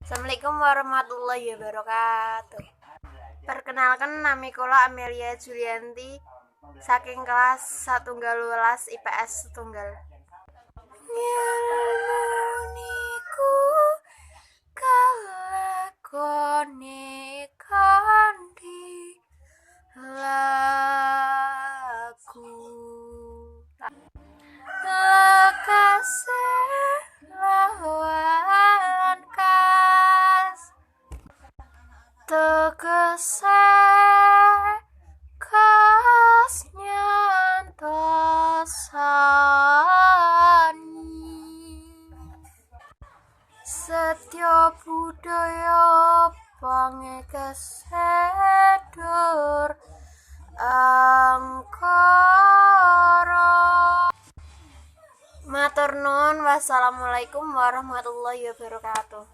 Assalamualaikum warahmatullahi wabarakatuh. Perkenalkan, nami kula Amelia Julianti saking kelas 1 IPS setunggal. Ngilmu niku kelakone kanthi laku lekase lawan kas tegese kas nyantosani setya budaya pangekesedur angkara. Matur nuwun. Wassalamualaikum warahmatullahi wabarakatuh.